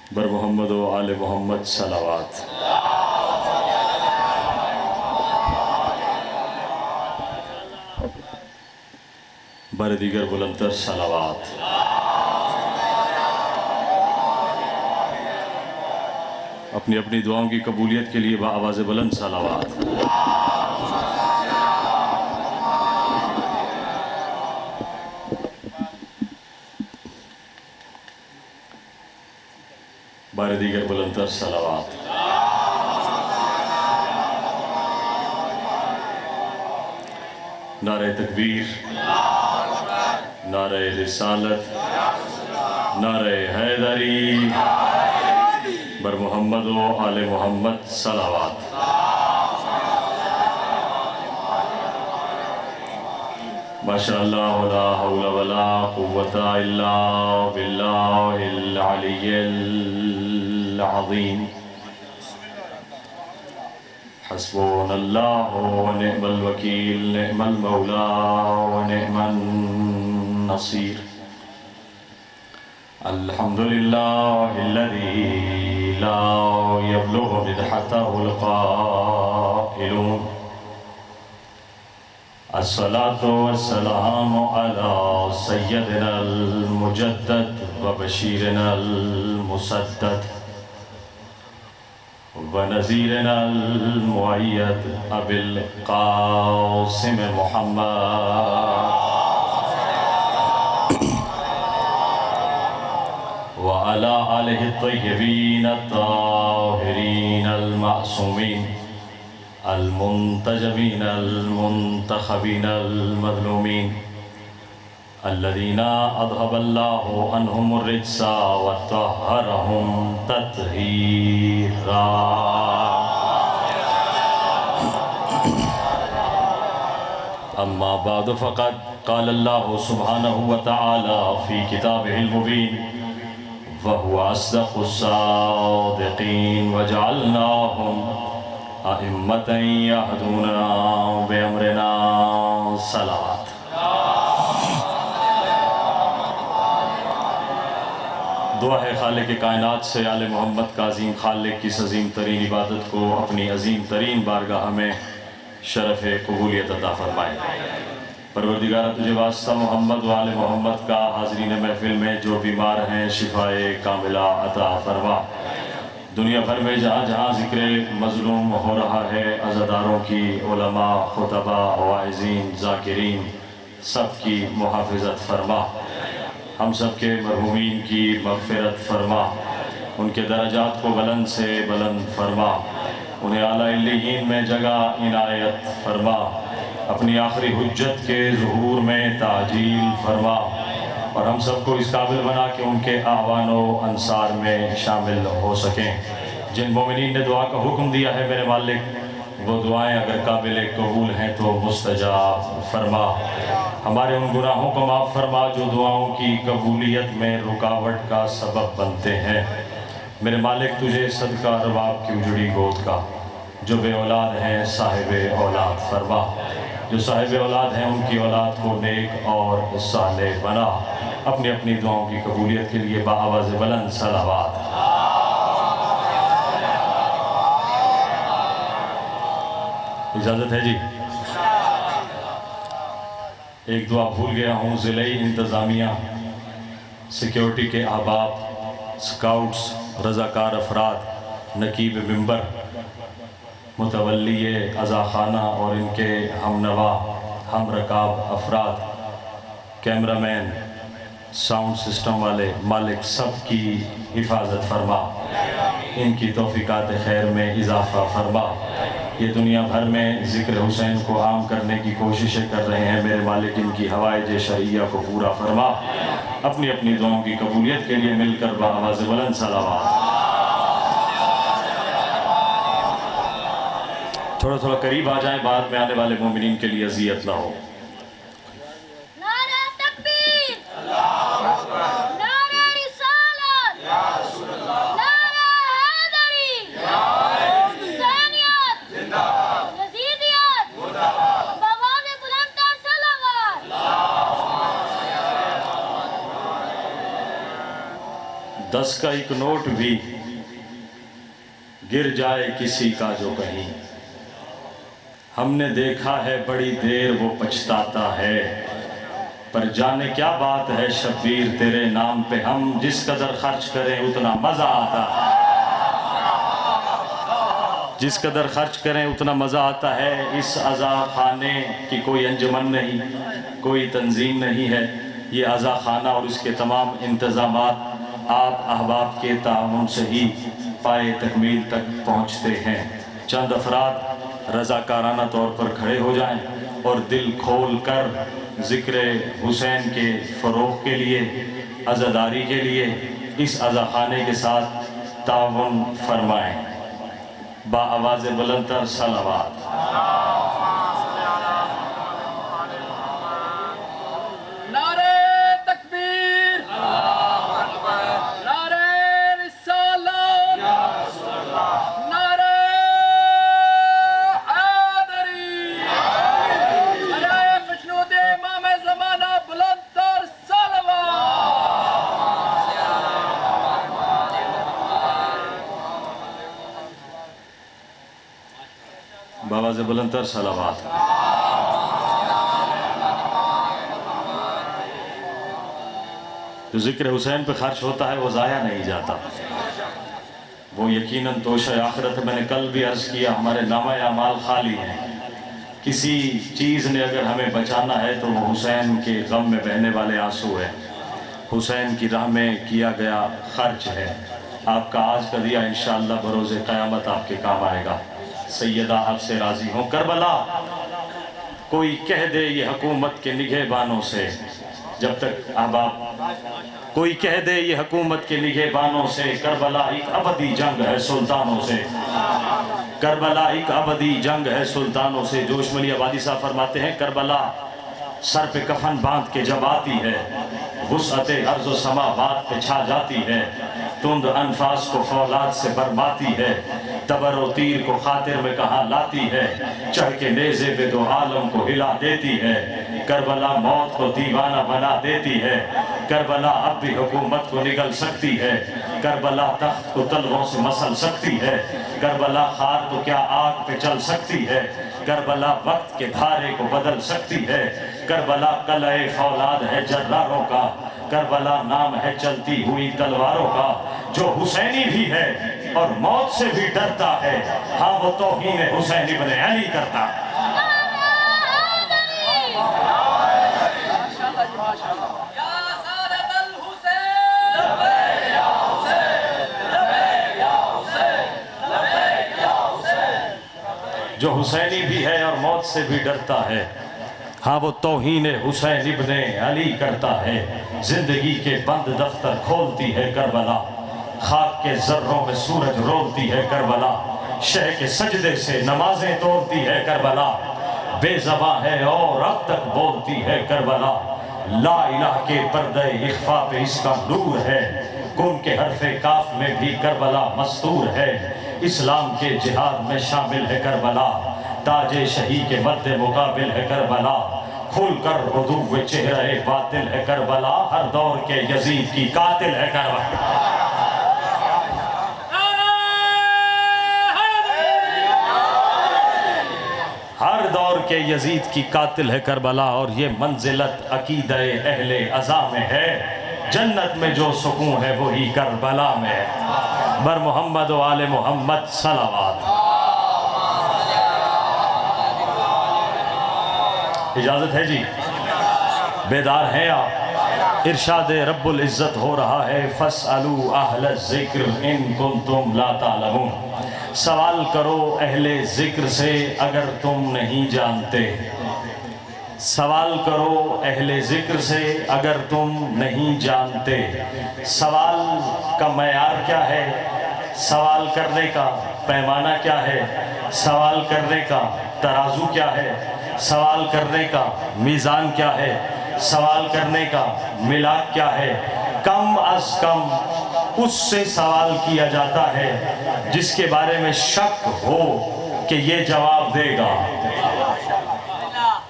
बर मोहम्मद व आले मोहम्मद सलावात। बर दीगर बुलंदतर सलावात। अपनी अपनी दुआओं की कबूलियत के लिए बाआवाज़ बुलंद सलावात। बर दीगर बुलंदतर सलावात। नारे तकबीर, नारे रिसालत, नारे हैदरी, बर मोहम्मद व आले मोहम्मद सलावात। माशाअल्लाह ला हौला वला कुव्वता इल्ला बिल्लाहिल अलिय्यिल अज़ीम। हस्बुनल्लाहु व निअमल वकील, निअमल मौला व निअमन नसीर। अल्हम्दुलिल्लाहिल्लज़ी ला यब्लुगु मिदहतहुल क़ाइलून। अस्सलातु वस्सलामु अला सय्यदिनल मुजद्दद व बशीरिनल मुसद्दद व नज़ीरिनल मुअय्यद अबिल क़ासिम मुहम्मद व अला आलिहि तय्यबीन अत्ताहिरीन अल-मासूमीन अल-मुंतजबीन अल-मुंतखबीन अल-मज़लूमीन अल्लज़ीना अज़हबल्लाहु अन्हुमुर रिज्सा व तह्हरहुम तत्हीरा। अम्मा बाद फ़क़द क़ालल्लाहु सुब्हानहु व तआला फ़ी किताबिहिल मुबीन व हुवा अस्दक़ुस सादिक़ीन व जअलनाहुम अइम्मतन यहदूना बिअम्रिना सलात। दुआ है खालिक़ कायनात से आले मोहम्मद का अज़ीम खालिक़ की अज़ीम तरीन इबादत को अपनी अज़ीम तरीन बारगाह में शरफ़ कबूलियत अता फ़रमाए। परवरदिगार तुझे वास्ता मोहम्मद व आले मोहम्मद का हाज़रीन महफ़िल में जो बीमार हैं शिफ़ाए कामिला अता फ़रमा। दुनिया भर में जहाँ जहाँ ज़िक्र मज़लूम हो रहा है अज़ादारों की, उलमा, खुतबा, वाइज़ीन, ज़ाकिरीन सब की मुहाफ़िज़त फ़रमा। हम सब के मरहूमीन की मग़फ़िरत फ़रमा। उनके दरजात को बुलंद से बुलंद फ़रमा। उन्हें आला इल्लियीन में जगह इनायत फ़रमा। अपनी आखिरी हुज्जत के ज़ुहूर में ताजील फ़रमा और हम सबको इस काबिल बना के उनके आवानो अंसार में शामिल हो सकें। जिन मोमिनीन ने दुआ का हुक्म दिया है मेरे मालिक, वो दुआएं अगर काबिल कबूल हैं तो मुस्तजाब फ़रमा। हमारे उन गुनाहों को माफ़ फ़रमा जो दुआओं की कबूलियत में रुकावट का सबब बनते हैं। मेरे मालिक तुझे सदका रबाब की उजड़ी गोद का, जो बे औलाद हैं साहिब औलाद फ़रमा। जो साहिब औलाद हैं उनकी औलाद को नेक और सालेह बना। अपनी अपनी दुआओं की कबूलियत के लिए बाआवाज़ बुलंद सलावात। इजाज़त है जी। एक दुआ भूल गया हूँ। ज़िले इंतज़ामिया, सिक्योरिटी के अहबाब, स्काउट्स, रज़ाकार अफराद, नकीब मिंबर, मुतवल्ली अज़ा खाना और इनके हमनवा हम रकाब अफराद, कैमरामैन, साउंड सिस्टम वाले, मालिक सब की हिफाजत फरमा। इनकी तौफ़ीक़ात खैर में इजाफ़ा फरमा। ये दुनिया भर में ज़िक्र हुसैन को आम करने की कोशिशें कर रहे हैं। मेरे मालिक इनकी हवाइज शरिया को पूरा फरमा। अपनी अपनी दुआओं की कबूलियत के लिए मिलकर बाआवाज़ बुलंद सलावात। थोड़ा थोड़ा करीब आ जाएं, बाद में आने वाले मोमिनीन के लिए अज़ियत ना हो। 10 का एक नोट भी गिर जाए किसी का जो कहीं, हमने देखा है बड़ी देर वो पछताता है, पर जाने क्या बात है शब्बीर तेरे नाम पे, हम जिस कदर खर्च करें उतना मज़ा आता है, जिस कदर खर्च करें उतना मज़ा आता है। इस अज़ा खाने की कोई अंजुमन नहीं, कोई तंजीम नहीं है। ये अज़ा खाना और इसके तमाम इंतज़ामात आप अहबाब के ताउन से ही पाए तकमील तक पहुँचते हैं। चंद अफराद रज़ाकाराना तौर पर खड़े हो जाएं और दिल खोल कर ज़िक्र हुसैन के फ़रोग़ के लिए, अज़ादारी के लिए इस अज़ा खाने के साथ ताउन फरमाएँ। बाआवाज़ बुलंदतर सलावत। नारे तकबीर, नारे रिसालत, नारे हैदरी, नारे खुशनूद इमाम ज़माना बुलंदतर सलावत। बाआवाज़ बुलंदतर सलावत। जो ज़िक्र हुसैन पे खर्च होता है वो ज़ाया नहीं जाता, वो यकीनन तोशा आखिरत। मैंने कल भी अर्ज़ किया, हमारे नामा अमाल खाली हैं। किसी चीज़ ने अगर हमें बचाना है तो वो हुसैन के गम में बहने वाले आंसू है, हुसैन की राह में किया गया खर्च है। आपका आज का दिया इंशाअल्लाह बरोज़े क़यामत आपके काम आएगा। सैयदा आपसे राज़ी हों। करबला कोई कह दे ये हुकूमत के निगहबानों से, जब तक अहबाब कोई कह दे ये हुकूमत के निगहबानों से, करबला एक अबदी जंग है सुल्तानों से, करबला एक अबदी जंग है सुल्तानों से। जोश मली आबादी साहब फरमाते हैं, करबला सर पे कफन बांध के जब आती है, वुसअते अर्ज़ व समावात पे छा जाती है, तुंद अनफास को फौलाद से बरमाती है, तबर और तीर को खातिर में कहाँ लाती है, चढ़ के नेज़े पे दो आलम को हिला देती है, करबला मौत को दीवाना बना देती है, करबला अब भी हुकूमत को निगल सकती है, करबला तख्त को तलवों से मसल सकती है, करबला खार तो क्या आग पे चल सकती है, करबला वक्त के धारे को बदल सकती है, करबला कलए फौलाद है जर्रारों का, करबला नाम है चलती हुई तलवारों का। जो हुसैनी भी है और मौत से भी डरता है, हाँ वो तौहीन हुसैन इब्न अली करता है। जो हुसैनी भी है और मौत से भी डरता है, हाँ वो तौहीन हुसैन इब्ने अली करता है। जिंदगी के बंद दफ्तर खोलती है करबला, खाक के जर्रों में सूरज रोलती है करबला, शह के सजदे से नमाजें तोड़ती है करबला, बेज़बां है और अब तक बोलती है करबला, ला इलाह के पर्दे इख्फा पे इसका नूर है, गुन के हरफे काफ में भी करबला मस्तूर है, इस्लाम के जिहाद में शामिल है करबला, ताजे शही के मद्दे मुकाबिल है करबला, खुल कर उदुव्वे चेहरे बातिल है करबला, हर दौर के यजीद की कातिल है करबला। हर दौर के यजीद की कातिल है करबला, और ये मंजिलत अकीदे अहले अज़ा में है, जन्नत में जो सुकून है वही करबला में है। बर मोहम्मद व आले मोहम्मद सलावत। इजाज़त है जी, बेदार हैं आप। इरशाद रब्बुल इज़्ज़त हो रहा है, फस्अलू अहल ज़िक्र इन कुंतुम ला तालमून। सवाल करो अहले ज़िक्र से अगर तुम नहीं जानते, सवाल करो अहले ज़िक्र से अगर तुम नहीं जानते। सवाल का मयार क्या है, सवाल करने का पैमाना क्या है, सवाल करने का तराजू क्या है, सवाल करने का मीज़ान क्या है, सवाल करने का मिलाक क्या है। कम अज कम उससे सवाल किया जाता है जिसके बारे में शक हो कि ये जवाब देगा।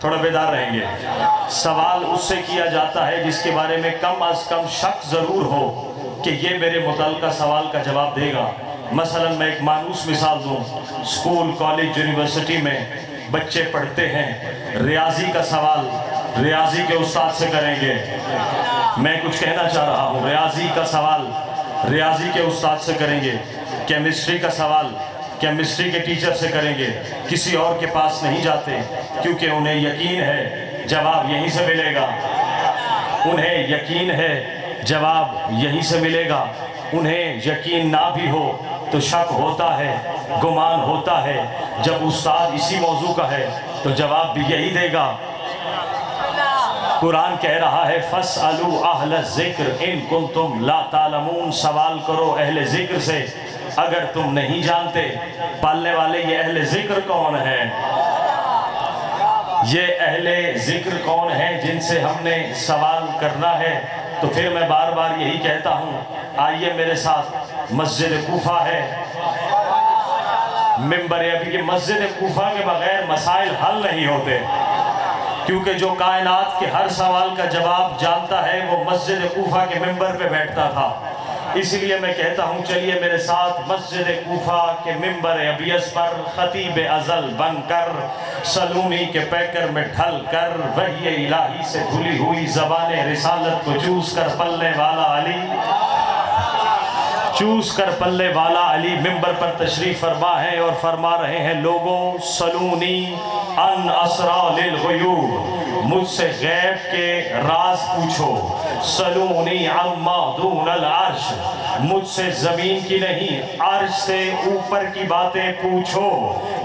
थोड़ा बेदार रहेंगे। सवाल उससे किया जाता है जिसके बारे में कम अज कम शक ज़रूर हो कि ये मेरे मुतल्लिका सवाल का जवाब देगा। मसलन मैं एक मानूस मिसाल दूँ, स्कूल कॉलेज यूनिवर्सिटी में बच्चे पढ़ते हैं, रियाजी का सवाल रियाजी के उस्ताद से करेंगे। मैं कुछ कहना चाह रहा हूँ, रियाजी का सवाल रियाजी के उस्ताद से करेंगे, केमिस्ट्री का सवाल केमिस्ट्री के टीचर से करेंगे, किसी और के पास नहीं जाते, क्योंकि उन्हें यकीन है जवाब यहीं से मिलेगा। उन्हें यकीन है जवाब यहीं से मिलेगा। उन्हें यकीन ना भी हो तो शक होता है, गुमान होता है। जब उस्ताद इसी मौजू का है तो जवाब भी यही देगा। कुरान कह रहा है फस्अलू अहल ज़िक्र इन कुंतुम ला तालमून, सवाल करो अहले ज़िक्र से अगर तुम नहीं जानते। पालने वाले ये अहले ज़िक्र कौन है? ये अहले ज़िक्र कौन है जिनसे हमने सवाल करना है? तो फिर मैं बार बार यही कहता हूँ, आइए मेरे साथ, मस्जिद कूफा है, मिंबर अभी के मस्जिद कूफा के बगैर मसाइल हल नहीं होते, क्योंकि जो कायनात के हर सवाल का जवाब जानता है वो मस्जिद कूफा के मिंबर पे बैठता था। इसलिए मैं कहता हूँ, चलिए मेरे साथ मस्जिद कूफा के मिंबर अबियस पर खतीब अजल बनकर सलूनी के पैकर में ढल कर वही इलाही से धुली हुई ज़बाने रिसालत को चूस कर पल्ले वाला अली मिंबर पर तशरीफ फरमा है और फरमा रहे हैं, लोगों सलूनी अन असरा लिल ग़ुयूब, मुझसे गैब के राज पूछो। सलूनी अम्मा दूनल अर्श, मुझसे ज़मीन की नहीं अर्श से ऊपर की बातें पूछो।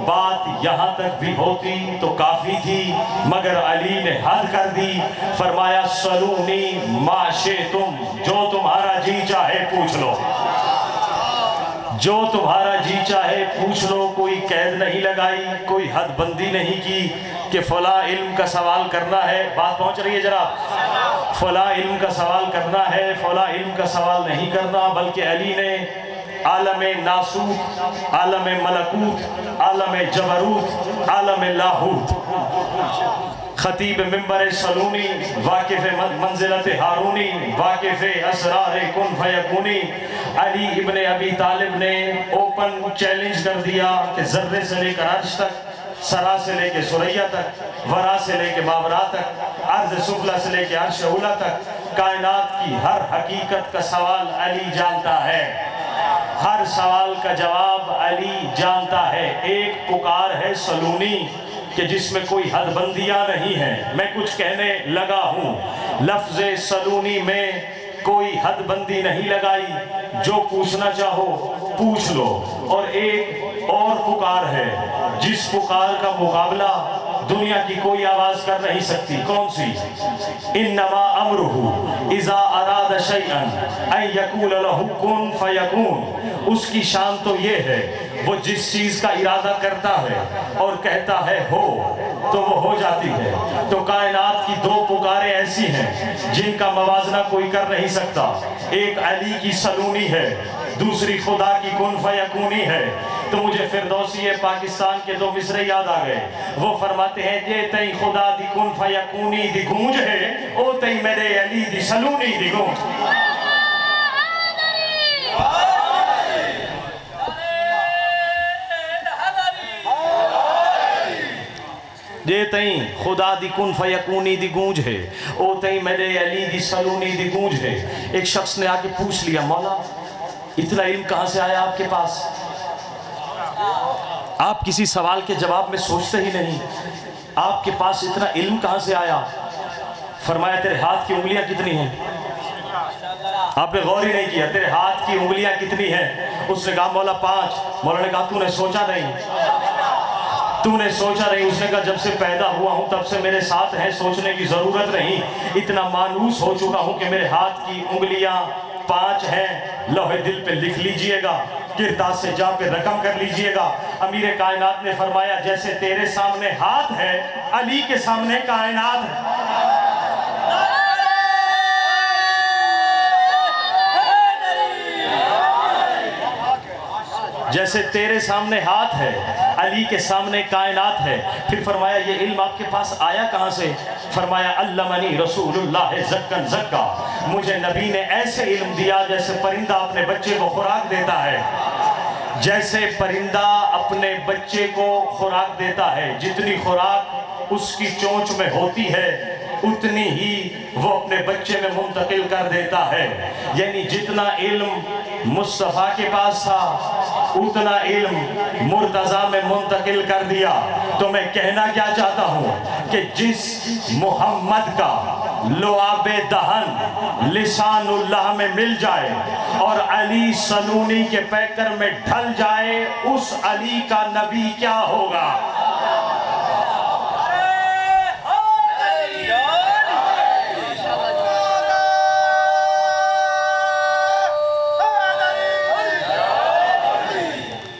बात यहाँ तक भी होती तो काफ़ी थी, मगर अली ने हद कर दी। फरमाया सलूनी माशे तुम, जो तुम्हारा जी चाहे पूछ लो, जो तुम्हारा जी चाहे पूछ लो। कोई कैद नहीं लगाई, कोई हद बंदी नहीं की कि फला इल्म का सवाल करना है। बात पहुंच रही है जरा? फला इल्म का सवाल करना है, फला इल्म का सवाल नहीं करना, बल्कि अली ने आलम नासूत, आलम मलकूत, आलम जबरूत, आलम लाहूत, खतीब मिंबर सलूनी, वाकिफ़ मंजिलत हारूनी, वाकिफ़ असरार कुन फयकूनी, अली इब्ने अबी तालिब ने ओपन चैलेंज कर दिया कि ज़र्रे से लेकर अर्श तक, सरा से लेके सुरैया तक, वरा से लेके मावरा तक, अर्ज़ सुफला से लेके अर्श उला तक, कायनात की हर हकीकत का सवाल अली जानता है, हर सवाल का जवाब अली जानता है। एक पुकार है सलूनी कि जिसमें कोई हदबंदियां नहीं है। मैं कुछ कहने लगा हूँ, लफ्ज़ सलूनी में कोई हदबंदी नहीं लगाई, जो पूछना चाहो पूछ लो। और एक और पुकार है जिस पुकार का मुकाबला दुनिया की कोई आवाज कर नहीं सकती। कौन सी? इन्नमा अमरुहु इज़ा अरादा शैअन अन यकूल लहु कुन फयकून। उसकी शान तो ये है, वो जिस चीज का इरादा करता है और कहता है हो तो वो हो जाती है। तो कायनात की दो पुकारें ऐसी हैं जिनका मवाजना कोई कर नहीं सकता। एक अली की सलूनी है, दूसरी खुदा की कुन फयकूनी है। तो मुझे फिरदौसी पाकिस्तान के दो मिसरे याद आ गए। वो फरमाते हैं, ये तई खुदा दी कुन फयकूनी दी गूंज है, ओ तई मेरे अली दी सलूनी दी गूंज। जे तई खुदा दी कुन फयकूनी दी गूंज है, ओ तई मेरे अली दी सलूनी दी गूंज है। एक शख्स ने आके पूछ लिया, मौला इतना इल्म कहाँ से आया आपके पास? आप किसी सवाल के जवाब में सोचते ही नहीं, आपके पास इतना इल्म कहाँ से आया? फरमाया, तेरे हाथ की उंगलियां कितनी हैं? आपने गौर ही नहीं किया, तेरे हाथ की उंगलियां कितनी हैं? उसने कहा मौला 5। मौला ने कहा तूने सोचा नहीं, तूने सोचा नहीं। उसने कहा जब से पैदा हुआ हूं तब से मेरे साथ है, सोचने की जरूरत नहीं। इतना मानूस हो चुका हूं कि मेरे हाथ की उंगलियां 5 हैं। लोहे दिल पे लिख लीजिएगा, किरदार से जा पे रकम कर लीजिएगा। अमीर कायनात ने फरमाया, जैसे तेरे सामने हाथ है, अली के सामने कायनात है। जैसे तेरे सामने हाथ है, अली के सामने कायनात है। फिर फरमाया, ये इल्म आपके पास आया कहाँ से? फरमाया, अल्लमनी रसूलुल्लाह ज़क्कन ज़क्का, मुझे नबी ने ऐसे इल्म दिया जैसे परिंदा अपने बच्चे को खुराक देता है, जैसे परिंदा अपने बच्चे को खुराक देता है। जितनी खुराक उसकी चोंच में होती है उतनी ही वो अपने बच्चे में मुंतकिल कर देता है। यानी जितना इल्म मुस्तफ़ा के पास था उतना इल्म मुर्तज़ा में मुंतकिल कर दिया। तो मैं कहना क्या चाहता हूँ कि जिस मोहम्मद का लुआबे दहन लिसानुल्लाह में मिल जाए और अली सनूनी के पैकर में ढल जाए, उस अली का नबी क्या होगा।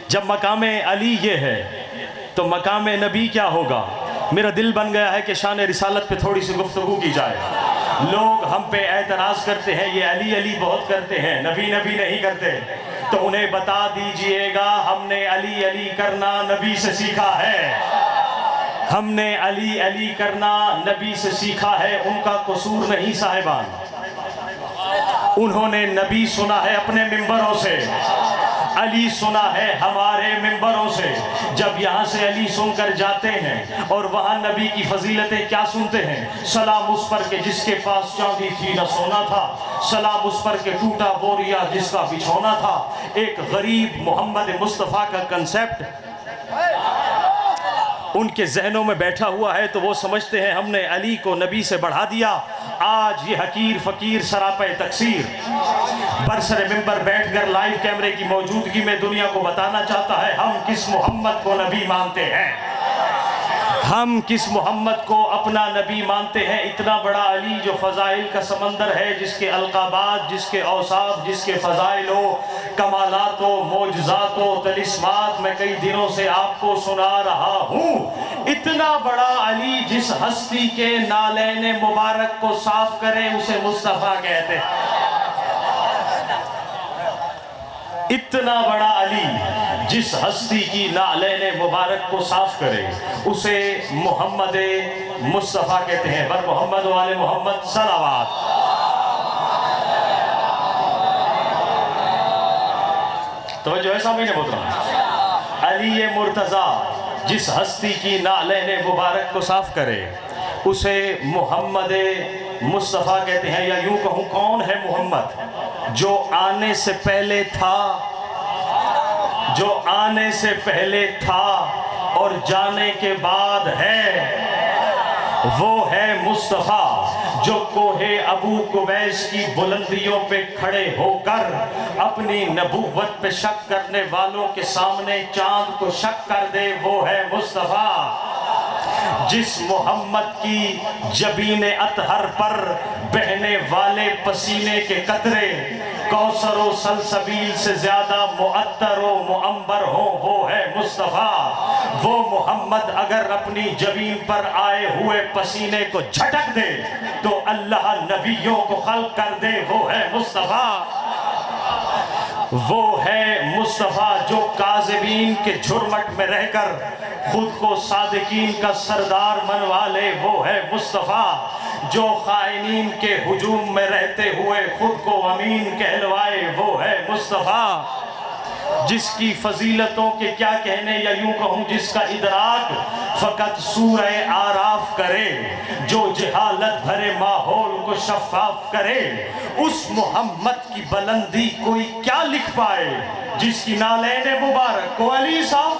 जब मकाम अली ये है तो मकाम नबी क्या होगा। मेरा दिल बन गया है कि शान रिसालत पे थोड़ी सी गुफ्तगू की जाए। लोग हम पे एतराज़ करते हैं, ये अली अली बहुत करते हैं, नबी नबी नहीं करते। तो उन्हें बता दीजिएगा हमने अली अली करना नबी से सीखा है। हमने अली अली करना नबी से सीखा है। उनका कसूर नहीं साहिबान, उन्होंने नबी सुना है अपने मिंबरों से, अली सुना है हमारे मिंबरों से। जब यहाँ से अली सुनकर जाते हैं और वहाँ नबी की फजीलतें क्या सुनते हैं। सलाम उस पर के जिसके पास चांदी थी न सोना था, सलाम उस पर के टूटा बोरिया जिसका बिछौना था। एक गरीब मोहम्मद मुस्तफ़ा का कंसेप्ट उनके जहनों में बैठा हुआ है, तो वो समझते हैं हमने अली को नबी से बढ़ा दिया। आज ये हकीर फ़कीर सरापे तकसीर बरसरे मिंबर बैठकर लाइव कैमरे की मौजूदगी में दुनिया को बताना चाहता है हम किस मोहम्मद को नबी मानते हैं, हम किस मोहम्मद को अपना नबी मानते हैं। इतना बड़ा अली जो फ़ज़ाइल का समंदर है, जिसके अलक़ाबात, जिसके औसाफ, जिसके फ़ज़ाइल हो, कमालात हो, मोजज़ात हो, तलिस्मात मैं कई दिनों से आपको सुना रहा हूँ। इतना बड़ा अली जिस हस्ती के नालैन मुबारक को साफ करे उसे मुस्तफ़ा कहते हैं। इतना बड़ा अली जिस हस्ती की नालैन मुबारक को साफ करे उसे मोहम्मद मुस्तफ़ा कहते हैं। बर मोहम्मद वाले मोहम्मद सलावत। तो जो ऐसा मैंने बोल रहा अली ये मुर्तज़ा जिस हस्ती की नालैन मुबारक को साफ करे उसे मोहम्मद मुस्तफ़ा कहते हैं। या यूं कहूँ कौन है मोहम्मद, जो आने से पहले था, जो आने से पहले था और जाने के बाद है, वो है मुस्तफ़ा जो कोहे अबू कुबैस की बुलंदियों पे खड़े होकर अपनी नबूवत पे शक करने वालों के सामने चांद को शक कर दे, वो है मुस्तफ़ा। जिस मोहम्मद की जबीन अतहर पर बहने वाले पसीने के कतरे कौसर व सलसबील से ज्यादा मुअत्तर व मुअम्बर हो, वो है मुस्तफ़ा। वो मोहम्मद अगर अपनी जबीन पर आए हुए पसीने को झटक दे तो अल्लाह नबियों को खल्क कर दे, वो है मुस्तफ़ा। वो है मुस्तफ़ा जो काज़िबीन के झुरमट में रहकर खुद को सादिकीन का सरदार मनवा ले, वो है मुस्तफ़ा। जो खाइनीन के हुजूम में रहते हुए खुद को अमीन कहलवाए, वो है मुस्तफ़ा। जिसकी फजीलतों के क्या कहने, या यूं कहूँ जिसका इदराक फ़कत सूरह आराफ करे, जो जहालत भरे माहौल को शफ़ाफ करे, उस मोहम्मद की बुलंदी कोई क्या लिख पाए जिसकी नालैन मुबारक को अली साफ।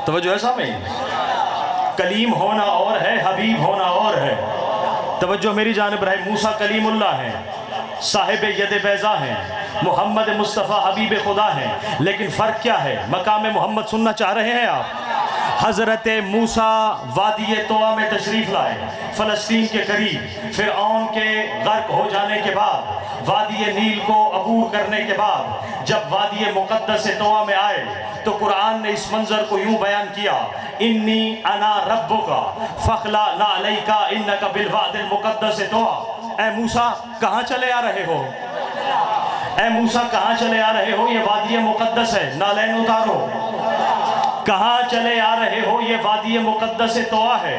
तवज्जो ऐसा में कलीम होना और है, हबीब होना और है। तवज्जो मेरी जानिब रहे। मूसा कलीमुल्लाह है, साहिब यद बैज़ा हैं, मोहम्मद मुस्तफ़ा हबीब खुदा हैं, लेकिन फ़र्क क्या है। मकाम मोहम्मद सुनना चाह रहे हैं आप? हज़रत मूसा वादी तोआ में तशरीफ़ लाए, फ़लस्तीन के करीब। फ़िरऔन के गर्क हो जाने के बाद, वादी नील को अबूर करने के बाद जब वादी मुक़द्दस तोआ में आए तो कुरान ने इस मंज़र को यूँ बयान किया, इन्नी अना रब्बुका फ़खला ना अलैका इन्नका बिलवादिल मुक़द्दस तोआ। ए मूसा कहाँ चले आ रहे हो? ए मूसा कहाँ चले आ रहे हो? ये वादी मुक़द्दस है, नालैन उतारो। कहाँ चले आ रहे हो? ये वादी मुक़द्दस तोआ है,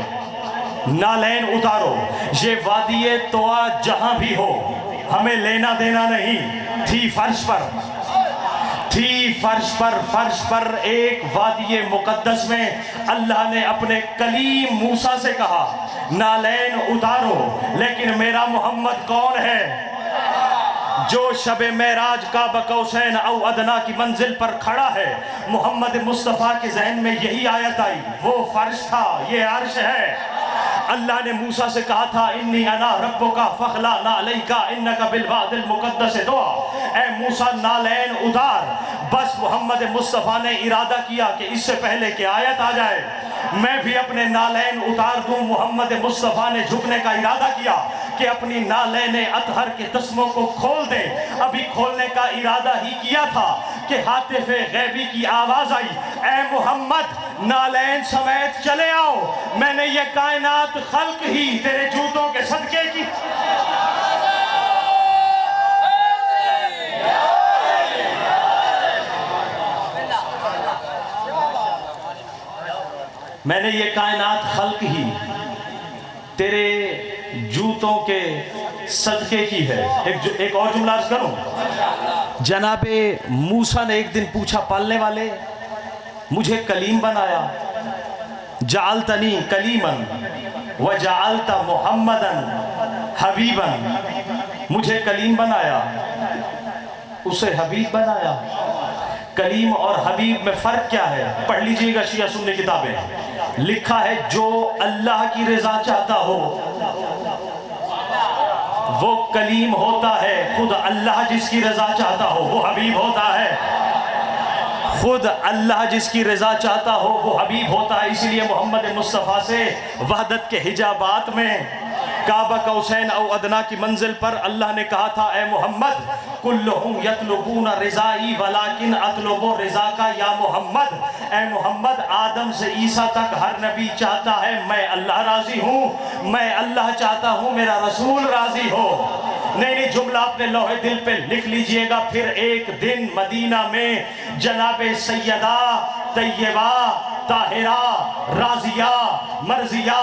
नालैन उतारो। ये वादी तोआ जहाँ भी हो हमें लेना देना नहीं। थी फर्श पर, थी फर्श पर एक वादी मुक़द्दस में अल्लाह ने अपने कलीम मूसा से कहा नालैन उतारो। लेकिन मेरा मोहम्मद कौन है जो शब मेराज का बकौसैन औ अदना की मंजिल पर खड़ा है? मोहम्मद मुस्तफ़ा के जहन में यही आयत आई, वो फर्श था, ये अर्श है। अल्लाह ने मूसा से कहा था इन्नी अना रब्बुका फ़खला ना अलैका इन्नका बिलवादिल मुक़द्दस तोआ। ए मूसा नालैन उतार। बस मोहम्मद मुस्तफ़ा ने इरादा किया कि इससे पहले कि आयत आ जाए मैं भी अपने नालैन उतार दूं। मोहम्मद मुस्तफ़ा ने झुकने का इरादा किया कि अपनी नालैन अतहर के तस्मों को खोल दे। अभी खोलने का इरादा ही किया था कि हातिफ़ गैबी की आवाज़ आई, ए मोहम्मद नालैन समेत चले आओ, मैंने ये कायनात खल्क ही तेरे जूतों के सदके की। मैंने ये कायनात खल्क ही तेरे जूतों के सदके की है। एक और जुमला अर्ज़ करूं। जनाबे मूसा ने एक दिन पूछा, पालने वाले मुझे कलीम बनाया, जालतनी कलीमन व जालता मुहम्मदन हबीबन, मुझे कलीम बनाया, उसे हबीब बनाया। कलीम और हबीब में फ़र्क क्या है? पढ़ लीजिएगा शिया सुन्नी किताबें। लिखा है जो अल्लाह की रज़ा चाहता हो वो कलीम होता है, खुद अल्लाह जिसकी रज़ा चाहता हो वो हबीब होता है। खुद अल्लाह जिसकी रज़ा चाहता हो वो हबीब होता है। इसलिए मोहम्मद मुस्तफ़ा से वहदत के हिजाबात में काबा कौसैन औ अदना की मंजिल पर अल्लाह ने कहा था, ए मोहम्मद कुल्लुहुम यतलुबूना रिज़ाई वलाकिन अतलुबु रिज़ाका या मोहम्मद। ए मोहम्मद आदम से ईसा तक हर नबी चाहता है मैं अल्लाह राज़ी हूँ, मैं अल्लाह चाहता हूँ मेरा रसूल राज़ी हो। नहीं, जुमला अपने लोहे दिल पे लिख लीजिएगा। फिर एक दिन मदीना में जनाबे सैयदा तैयबा ताहिरा राजिया मर्जिया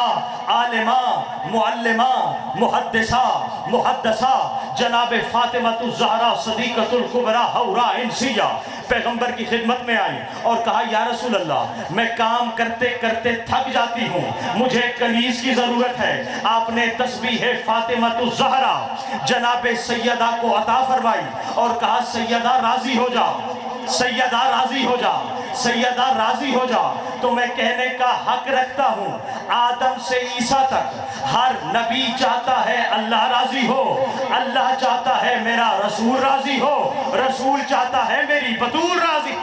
आलिमा मुअल्लिमा मुहद्दिसा मुहद्दसा जनाबे फातिमातुज़ ज़हरा सदीक़तुल कुबरा हौरा इंसिया पैगंबर की खिदमत में आई और कहा, या रसूल अल्लाह मैं काम करते करते थक जाती हूँ, मुझे कनीज़ की ज़रूरत है। आपने तस्बीह फातिमातुज़ ज़हरा जनाबे सैयदा को अता फरमाई और कहा, सैयदा राज़ी हो जाओ, सैयदा राज़ी हो जाओ, सैयदा राज़ी हो जाओ। तो मैं कहने का हक रखता हूँ, आदम से ईसा तक हर नबी चाहता है अल्लाह राज़ी हो, अल्लाह चाहता है मेरा रसूल राज़ी हो, रसूल चाहता है मेरी बतूल राज़ी।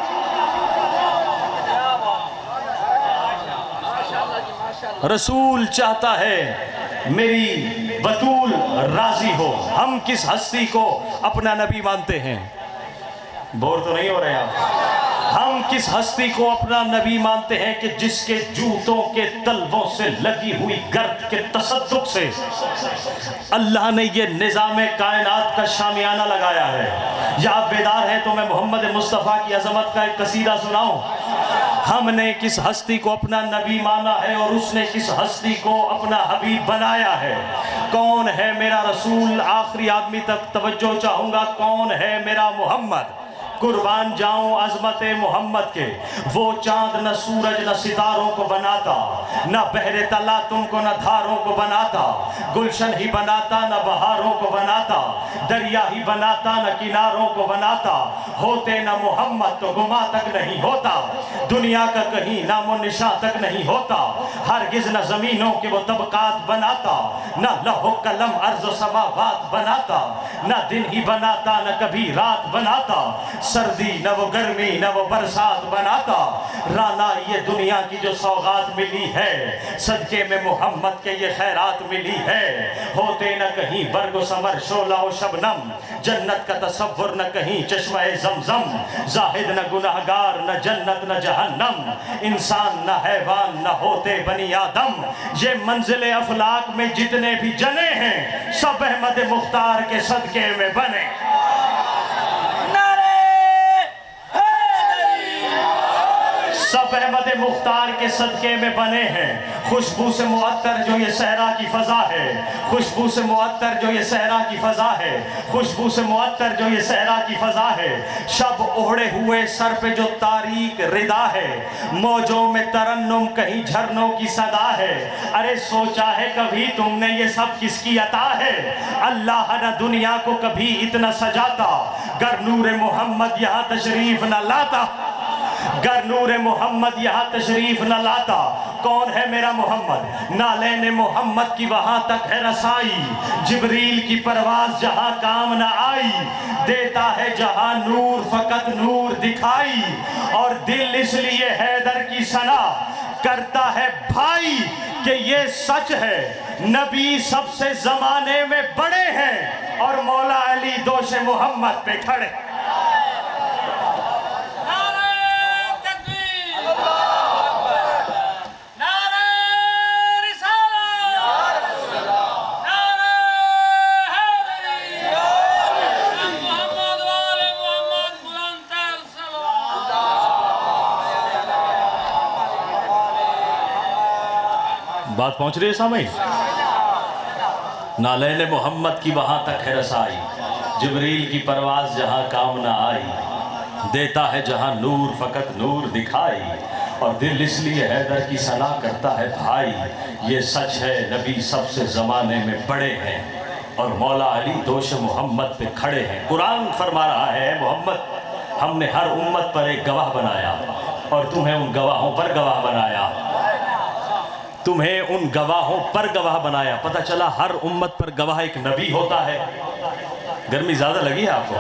रसूल चाहता है मेरी बतूल राज़ी हो। हम किस हस्ती को अपना नबी मानते हैं? बोर तो नहीं हो रहे आप? हम किस हस्ती को अपना नबी मानते हैं कि जिसके जूतों के तलवों से लगी हुई गर्द के तसद्दुक से अल्लाह ने ये निज़ाम कायनात का शामियाना लगाया है। या आप बेदार हैं तो मैं मोहम्मद मुस्तफ़ा की अज़मत का एक कसीदा सुनाऊं। हमने किस हस्ती को अपना नबी माना है और उसने किस हस्ती को अपना हबीब बनाया है। कौन है मेरा रसूल? आखिरी आदमी तक तवज्जो चाहूँगा। कौन है मेरा मोहम्मद? कुर्बान जाऊं अज़मत मोहम्मद के। वो चांद न सूरज न सितारों को बनाता, न बहरे तला तुमको न धारों को बनाता, गुलशन ही बनाता न बहारों को बनाता, दरिया ही बनाता न किनारों को बनाता। होते न मोहम्मद तो गुमा तक नहीं होता, दुनिया का कहीं नामो निशा तक नहीं होता। हरगिज़ न ज़मीनों के वो तबकात बनाता, न लौह कलम अर्ज़ समावात बनाता, न दिन ही बनाता न कभी रात बनाता। सर्दी, न वो गर्मी, न वो बरसात बनाता। राना ये दुनिया की जो सौगात मिली है, सदके में मोहम्मद के ये खैरात मिली है। होते न कहीं बर्ग समर शोला व शबनम, जन्नत का तसव्वुर न कहीं चश्मे ज़मज़म। जाहिद न गुनाहगार, न जन्नत न जहन्नम, इंसान न हैवान न होते बनी आदम। ये मंजिल अफलाक में जितने भी जने हैं, सब अहमद मुख्तार के सदके में बने। सब अहमद मुख्तार के सदके में बने हैं। खुशबू से मुअत्तर जो ये सहरा की फजा है, खुशबू से मुअत्तर जो ये सहरा की फजा है, खुशबू से मुअत्तर जो ये सहरा की फजा है। शब ओढ़े हुए सर पे जो तारीक रिदा है, मौजों में तरन्नुम कहीं झरनों की सदा है। अरे सोचा है कभी तुमने ये सब किसकी अता है? अल्लाह न दुनिया को कभी इतना सजाता, गर नूर मोहम्मद यहाँ तशरीफ न लाता, गर नूर मोहम्मद यहाँ तशरीफ न लाता। कौन है मेरा मोहम्मद? नालेने मोहम्मद की वहां तक है रसाई, जिब्रील की परवाज जहां काम न आई। देता है जहां नूर फकत नूर दिखाई, और दिल इसलिए हैदर की सना करता है भाई कि ये सच है, नबी सबसे जमाने में बड़े हैं और मौला अली दोष मोहम्मद पे खड़े। बात पहुंच रही है सामने? नालैन मोहम्मद की वहां तक है रसाई, जिब्रील की परवाज जहां काम न आई। देता है जहां नूर फकत नूर दिखाई, और दिल इसलिए हैदर की सना करता है भाई। ये सच है नबी सबसे ज़माने में बड़े हैं और मौला अली दोष मोहम्मद पे खड़े हैं। कुरान फरमा रहा है, मोहम्मद हमने हर उम्मत पर एक गवाह बनाया और तुम्हें उन गवाहों पर गवाह बनाया, तुम्हें उन गवाहों पर गवाह बनाया। पता चला हर उम्मत पर गवाह एक नबी होता है। गर्मी ज़्यादा लगी है आपको?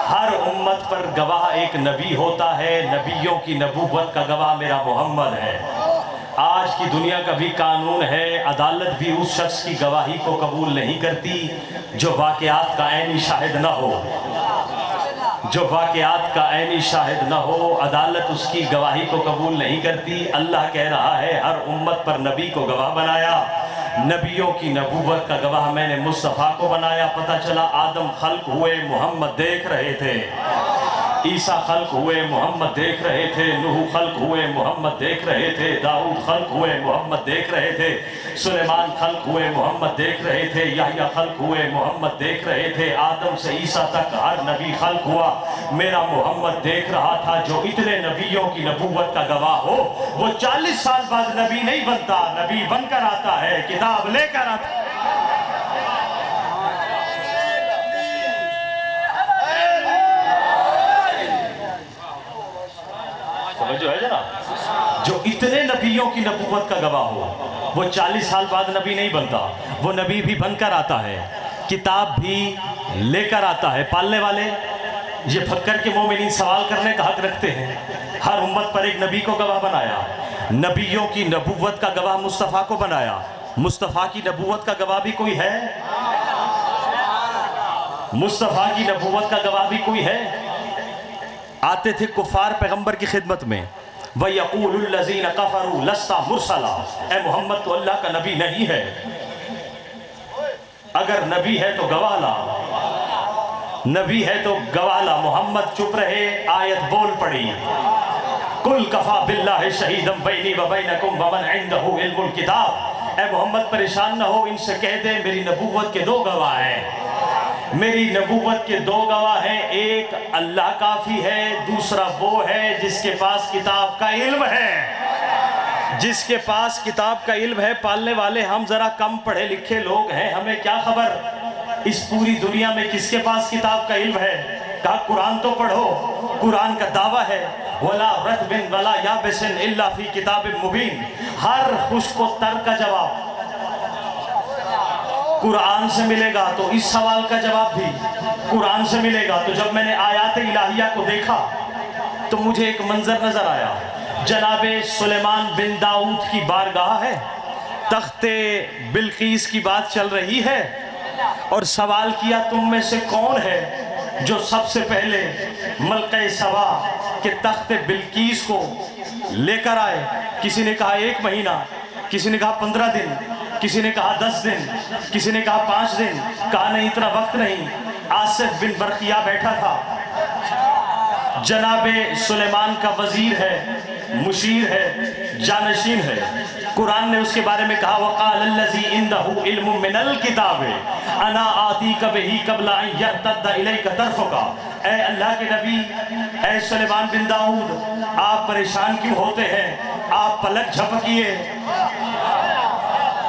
हर उम्मत पर गवाह एक नबी होता है। नबियों की नबूवत का गवाह मेरा मोहम्मद है। आज की दुनिया का भी कानून है, अदालत भी उस शख्स की गवाही को कबूल नहीं करती जो वाक़यात का ऐनी शाहिद न हो, जो वाक़यात का ऐनी शाहिद न हो। अदालत उसकी गवाही को कबूल नहीं करती। अल्लाह कह रहा है हर उम्मत पर नबी को गवाह बनाया। नबियों की नबूवत का गवाह मैंने मुस्तफ़ा को बनाया। पता चला आदम खल्क हुए, मोहम्मद देख रहे थे। ईसा खल्क हुए, मोहम्मद देख रहे थे। नूह खल्क हुए, मोहम्मद देख रहे थे। दाऊद खल्क हुए, मोहम्मद देख रहे थे। सुलेमान खल्क हुए, मोहम्मद देख रहे थे। याह्या खल्क हुए, मोहम्मद देख रहे थे। आदम से ईसा तक हर नबी खल्क हुआ, मेरा मोहम्मद देख रहा था। जो इतने नबियों की नबूवत का गवाह हो, वो 40 साल बाद नबी नहीं बनता, नबी बनकर आता है, किताब लेकर आता है। जो है ना, जो इतने नबियों की नबूवत का गवाह हो, वो 40 साल बाद नबी नहीं बनता, वो नबी भी बनकर आता है, किताब भी लेकर आता है। पालने वाले ये फक्कर के मोमिनीन सवाल करने का हक रखते हैं। हर उम्मत पर एक नबी को गवाह बनाया, नबियों की नबूवत का गवाह मुस्तफ़ा को बनाया। मुस्तफ़ा की नबूवत का गवाह भी कोई है? मुस्तफ़ा की नबूवत का गवाह भी कोई है? आते थे कुफार पैगंबर की खिदमत में, वयक़ूलुल्लज़ीन कफ़रू लस्ता मुरसला, ए मोहम्मद तो अल्लाह का नबी नहीं है, अगर नबी है तो गवाह ला, नबी है तो गवाह ला। मोहम्मद चुप रहे, आयत बोल पड़ी, कुल कफ़ा बिल्लाहि शहीदम बैनी व बैनकुम व मन इंदहु इल्मुल किताब। ए मोहम्मद परेशान न हो, इनसे कह दे मेरी नबूवत के 2 गवाह हैं, मेरी नबूवत के 2 गवाह हैं। एक अल्लाह काफ़ी है, दूसरा वो है जिसके पास किताब का इल्म है, जिसके पास किताब का इल्म है। पालने वाले हम ज़रा कम पढ़े लिखे लोग हैं, हमें क्या खबर इस पूरी दुनिया में किसके पास किताब का इल्म है। कहा कुरान तो पढ़ो, कुरान का दावा है, वला रत्बिन वला याबिसिन इल्ला फी किताबिन मुबीन। हर खुश्क व तर का जवाब, कुरान से मिलेगा, तो इस सवाल का जवाब भी कुरान से मिलेगा। तो जब मैंने आयात इलाहिया को देखा तो मुझे एक मंजर नजर आया। जनाबे सुलेमान बिन दाऊद की बारगाह है, तख्ते बिल्कीस की बात चल रही है, और सवाल किया तुम में से कौन है जो सबसे पहले मलके सबा के तख्ते बिल्कीस को लेकर आए। किसी ने कहा 1 महीना, किसी ने कहा 15 दिन, किसी ने कहा 10 दिन, किसी ने कहा 5 दिन। कहा नहीं, इतना वक्त नहीं। आसिफ बिन बरकिया बैठा था, जनाबे सुलेमान का वजीर है, मुशीर है, जानशीन है। कुरान ने उसके बारे में कहा वक़ाल अल्लज़ी इंदहु इल्मुम मिनल किताब अना आतीका बिही क़ब्ला अन यर्तद्द इलैका तर्फ़ुका। ऐ अल्लाह के नबी, ऐ सुलेमान बिन दाऊद, आप परेशान क्यों होते हैं? आप पलक झपकिए,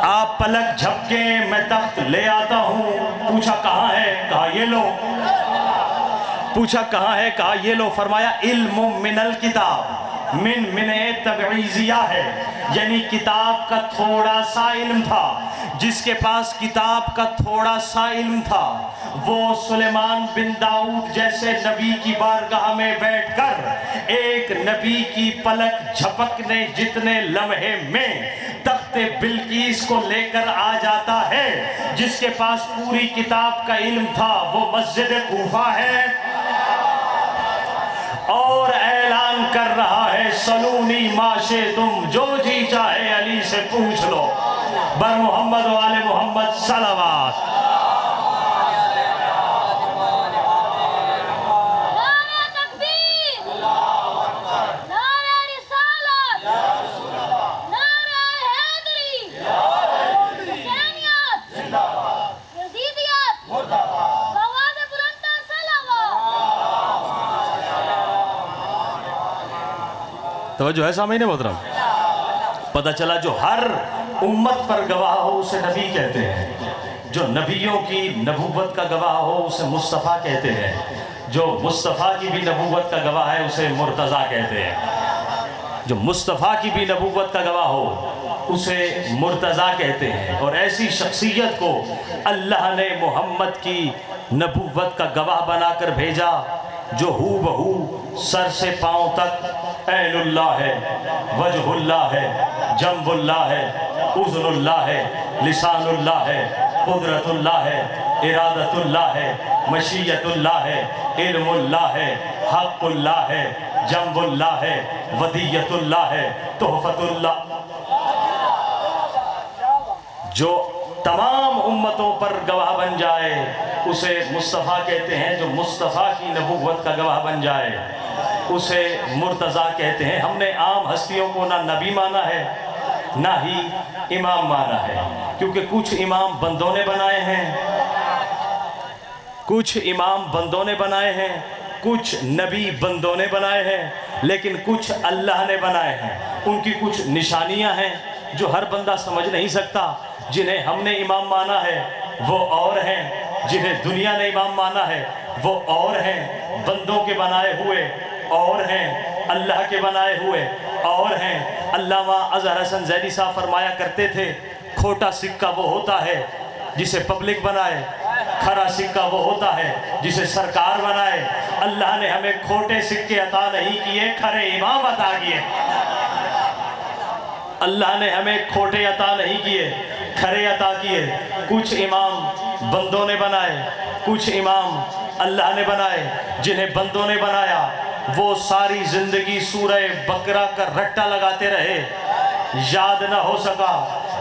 आप पलक झपके, मैं तख्त ले आता हूँ। पूछा कहाँ है? कहा ये लो। पूछा कहाँ है? कहा ये लो। फरमाया इल्मु मिनल किताब, मिने तबईजिया है, यानी किताब का थोड़ा सा इल्म था। जिसके पास किताब का थोड़ा सा इल्म था वो सुलेमान बिन दाऊद जैसे नबी की बारगाह में बैठकर एक नबी की पलक झपकने जितने लम्हे में तख्ते बिल्कीस को लेकर आ जाता है। जिसके पास पूरी किताब का इल्म था वो मस्जिद कूफा है और ऐलान कर रहा है सलूनी माशे तुम, जो जी चाहे अली से पूछ लो। बर मोहम्मद वाले मोहम्मद सलावत। तवज्जो है सामने मोहतरम? पता चला जो हर उम्मत पर गवाह हो उसे नबी कहते हैं, जो नबियों की नबूवत का गवाह हो उसे मुस्तफ़ा कहते हैं, जो मुस्तफ़ा की भी नबूवत का गवाह है उसे मुर्तज़ा कहते हैं, जो मुस्तफ़ा की भी नबूवत का गवाह हो उसे मुर्तज़ा कहते हैं। और ऐसी शख्सियत को अल्लाह ने मोहम्मद की नबूवत का गवाह बनाकर भेजा जो हू बहू सर से पाँव तक ऐनुल्लाह है, वजहुल्लाह है, जंबुल्लाह है, उज़्नुल्लाह है, लिसानुल्लाह है, कुदरतुल्लाह है, इरादतुल्लाह है, मशीयतुल्लाह है, इल्मुल्लाह है, हक़ुल्लाह है, जंबुल्लाह है, वदियतुल्लाह है, तोहफतुल्लाह। जो तमाम उम्मतों पर गवाह बन जाए उसे मुस्तफ़ा कहते हैं, जो मुस्तफ़ा की नबूवत का गवाह बन जाए उसे मुर्तज़ा कहते हैं। हमने आम हस्तियों को ना नबी माना है ना ही इमाम माना है, क्योंकि कुछ इमाम बंदों ने बनाए हैं, कुछ इमाम बंदों ने बनाए हैं, कुछ नबी बंदों ने बनाए हैं, लेकिन कुछ अल्लाह ने बनाए हैं। उनकी कुछ निशानियां हैं जो हर बंदा समझ नहीं सकता। जिन्हें हमने इमाम माना है वो और हैं, जिन्हें दुनिया ने इमाम माना है वो और हैं, बंदों के बनाए हुए और हैं, अल्लाह के बनाए हुए और हैं। अल्लामा अज़हर हसन ज़ैदी साहब फरमाया करते थे, खोटा सिक्का वो होता है जिसे पब्लिक बनाए, खरा सिक्का वो होता है जिसे सरकार बनाए। अल्लाह ने हमें खोटे सिक्के अता नहीं किए, खरे इमाम अता किए। अल्लाह ने हमें खोटे अता नहीं किए, खरे अता किए। कुछ इमाम बंदों ने बनाए, कुछ इमाम अल्लाह ने बनाए। जिन्हें बंदों ने बनाया वो सारी जिंदगी सूरह बकरा का रट्टा लगाते रहे, याद ना हो सका।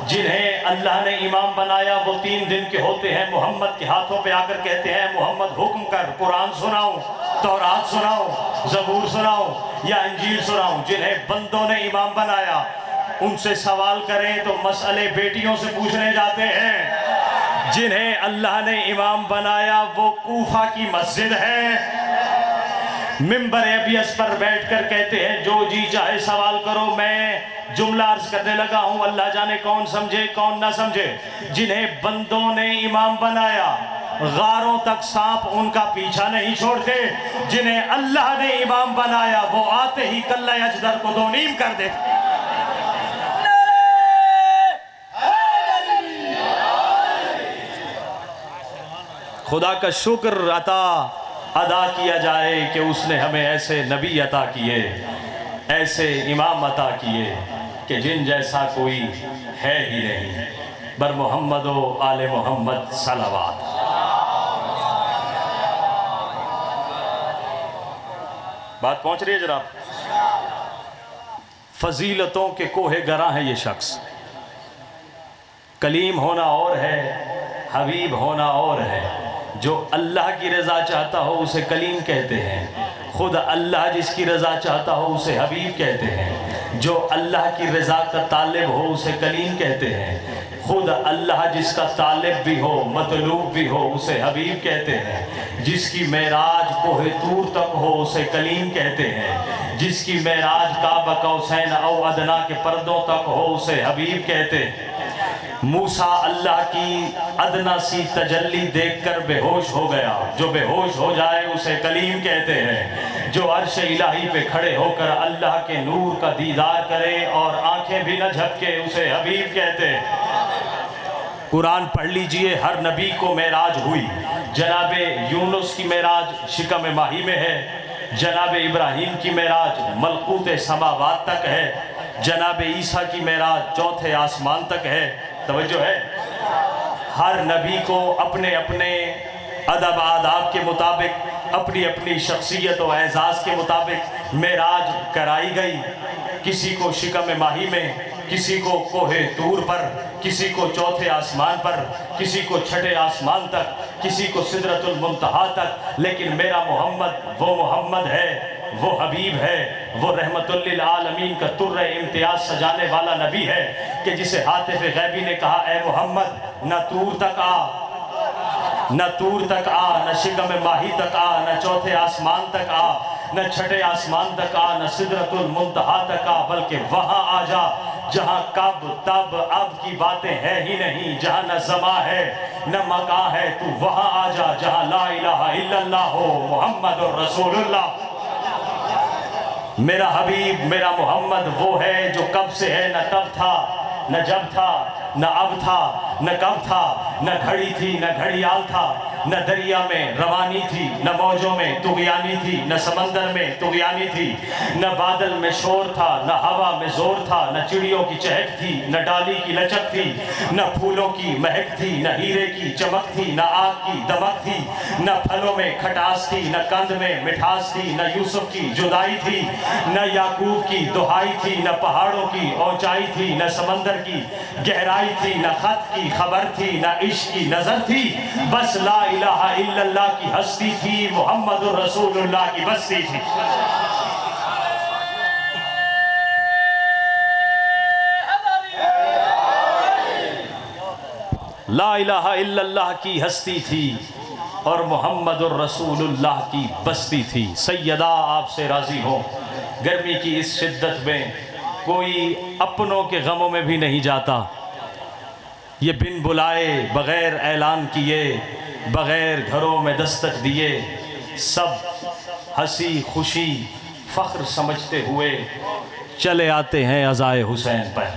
जिन्हें अल्लाह ने इमाम बनाया वो 3 दिन के होते हैं, मोहम्मद के हाथों पे आकर कहते हैं मोहम्मद हुक्म कर, कुरान सुनाऊं, तौरात सुनाऊं, ज़बूर सुनाऊं या इंजील सुनाऊं। जिन्हें बंदों ने इमाम बनाया उनसे सवाल करें तो मसले बेटियों से पूछने जाते हैं। जिन्हें अल्लाह ने इमाम बनाया वो कूफा की मस्जिद है, मिंबर अबियस पर बैठकर कहते हैं जो जी चाहे सवाल करो। मैं जुमला अर्ज करने लगा हूं, अल्लाह जाने कौन समझे कौन ना समझे। जिन्हें बंदों ने इमाम बनाया गारों तक सांप उनका पीछा नहीं छोड़ते। जिन्हें अल्लाह ने इमाम बनाया वो आते ही कल्ला अजदर को 2 नीम कर देते। खुदा का शुक्र अदा किया जाए कि उसने हमें ऐसे नबी अता किए, ऐसे इमाम अता किए कि जिन जैसा कोई है ही नहीं। बर मोहम्मद व आले मोहम्मद सलावत। बात पहुंच रही है जनाब? फजीलतों के कोहे गरा है ये शख्स। कलीम होना और है, हबीब होना और है। जो अल्लाह की रज़ा चाहता हो उसे कलीम कहते हैं, खुद अल्लाह जिसकी रज़ा चाहता हो उसे हबीब कहते हैं। जो अल्लाह की रज़ा का तालिब हो उसे कलीम कहते हैं, खुद अल्लाह जिसका तालिब भी हो, मतलूब भी हो, उसे हबीब कहते हैं। जिसकी मेराज कोहे तूर तक हो उसे कलीम कहते हैं। जिसकी मेराज काबा कौसैन औ अदना के पर्दों तक हो उसे हबीब कहते हैं। मूसा अल्लाह की अदना सी तजल्ली देखकर बेहोश हो गया, जो बेहोश हो जाए उसे कलीम कहते हैं। जो अर्श इलाही पे खड़े होकर अल्लाह के नूर का दीदार करे और आंखें भी न झपके उसे हबीब कहते हैं। कुरान पढ़ लीजिए, हर नबी को मेराज हुई। जनाबे यूनुस की मेराज शिकम माही में है, जनाब इब्राहीम की मेराज मलकूत समावात तक है, जनाब ईसा की मेराज चौथे आसमान तक है। तवज्जो है? हर नबी को अपने अपने अदब आदाब के मुताबिक, अपनी अपनी शख्सियत और एजाज़ के मुताबिक मेराज कराई गई। किसी को शिकम माही में, किसी को कोहे तूर पर, किसी को चौथे आसमान पर, किसी को छठे आसमान तक, किसी को सिदरतुल मुंतहा तक। लेकिन मेरा मोहम्मद वो मोहम्मद है, वो हबीब है, वो रहमतुल लिल आलमीन का तुर्रे इम्तियाज सजाने वाला नबी है कि जिसे हातिफ गैबी ने कहा, ए मोहम्मद न तूर तक आ, न तूर तक आ, न शिकम माही तक आ, न चौथे आसमान तक आ, न छठे आसमान तक आ, न सिदरतुल मुंतहा तक आ, बल्कि वहां आ जा जहां कब तब अब की बातें है ही नहीं, जहां न ज़मा है न मकां है। तू वहां आ जा जहां ला इलाहा इल्लल्लाह हो, मुहम्मदुर रसूलुल्लाह। मेरा हबीब मेरा मोहम्मद वो है जो कब से है, न तब था, न जब था, न अब था, न कब था, न घड़ी थी न घड़ियाल था, न दरिया में रवानी थी, न मौजों में तुगयानी थी, न समंदर में तुगयानी थी, न बादल में शोर था, न हवा में जोर था, न चिड़ियों की चहक थी, न डाली की लचक थी, न फूलों की महक थी, न हीरे की चमक थी, न आग की दमक थी, न फलों में खटास थी, न कंद में मिठास थी, न यूसुफ की जुदाई थी, न याकूब की दुहाई थी, न पहाड़ों की ऊंचाई थी, न समंदर की गहराई थी, न खत की खबर थी, न इश्क की नजर थी, बस ला इलाहा इल्लल्लाह की हस्ती थी, मुहम्मदुर रसूलुल्लाह की बस्ती थी। ला इलाहा इल्लल्लाह की हस्ती थी और मुहम्मदुर रसूलुल्लाह की बस्ती थी। सैयदा आपसे राजी हो, गर्मी की इस शिद्दत में कोई अपनों के गमों में भी नहीं जाता। ये बिन बुलाए, बग़ैर ऐलान किए, बग़ैर घरों में दस्तक दिए, सब हंसी खुशी फ़ख्र समझते हुए चले आते हैं अज़ाए हुसैन पर।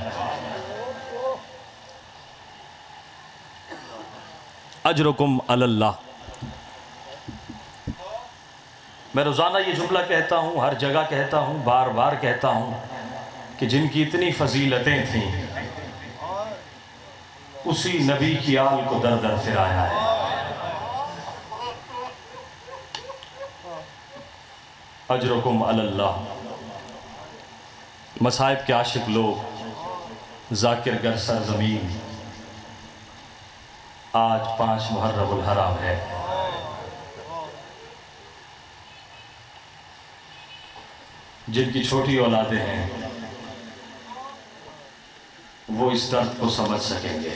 अजरुकुम अलल्लाह। मैं रोज़ाना ये जुमला कहता हूँ, हर जगह कहता हूँ, बार बार कहता हूँ कि जिनकी इतनी फजीलतें थीं उसी नबी की आल को दर दर फिराया है। अजरुकुम अलल्लाह। मसाइब के आशिक लोग, जाकिर गर सरज़मीन, आज 5 मुहर्रमुल हराम है। जिनकी छोटी औलादें हैं वो इस दर्द को समझ सकेंगे।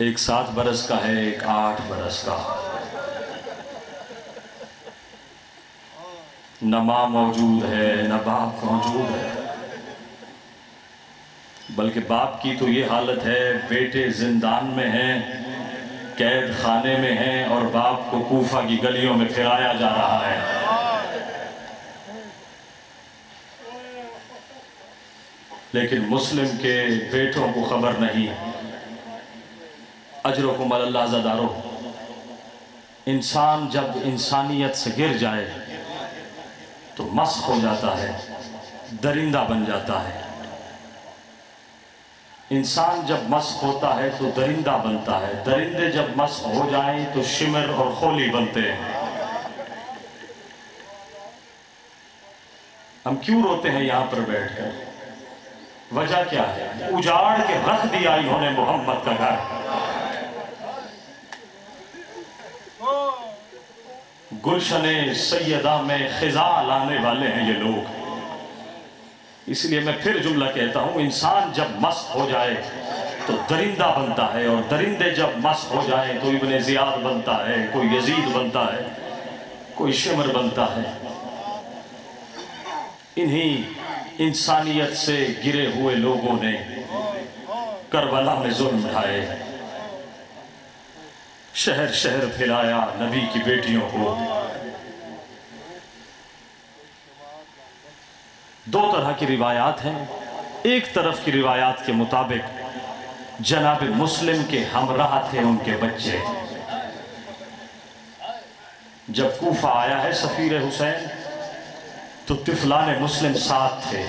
एक 7 बरस का है, एक 8 बरस का। न माँ मौजूद है न बाप मौजूद है, बल्कि बाप की तो ये हालत है, बेटे जिंदान में हैं, कैद खाने में हैं और बाप को कूफा की गलियों में फिराया जा रहा है। लेकिन मुस्लिम के बेटों को खबर नहीं, अजरकुम अल्लाह ज़दारो, इंसान जब इंसानियत से गिर जाए तो मस्ख हो जाता है, दरिंदा बन जाता है। इंसान जब मस्ख होता है तो दरिंदा बनता है, दरिंदे जब मस्ख हो जाएं तो शिमर और खोली बनते हैं। हम क्यों रोते हैं यहाँ पर बैठकर? वजह क्या है? उजाड़ के रख दिया इन्होंने मोहम्मद का घर। गुलशने सैयदा में खिजा लाने वाले हैं ये लोग। इसलिए मैं फिर जुमला कहता हूँ, इंसान जब मस्त हो जाए तो दरिंदा बनता है, और दरिंदे जब मस्त हो जाए तो इब्ने ज़ियाद बनता है, कोई यजीद बनता है, कोई शिमर बनता है। इन्हीं इंसानियत से गिरे हुए लोगों ने करबला में जुल्म उठाए, शहर शहर फैलाया नबी की बेटियों को। दो तरह की रिवायात हैं। एक तरफ की रिवायात के मुताबिक जनाब मुस्लिम के हमराह थे उनके बच्चे। जब कूफा आया है सफीर हुसैन तो तिफलान मुस्लिम साथ थे।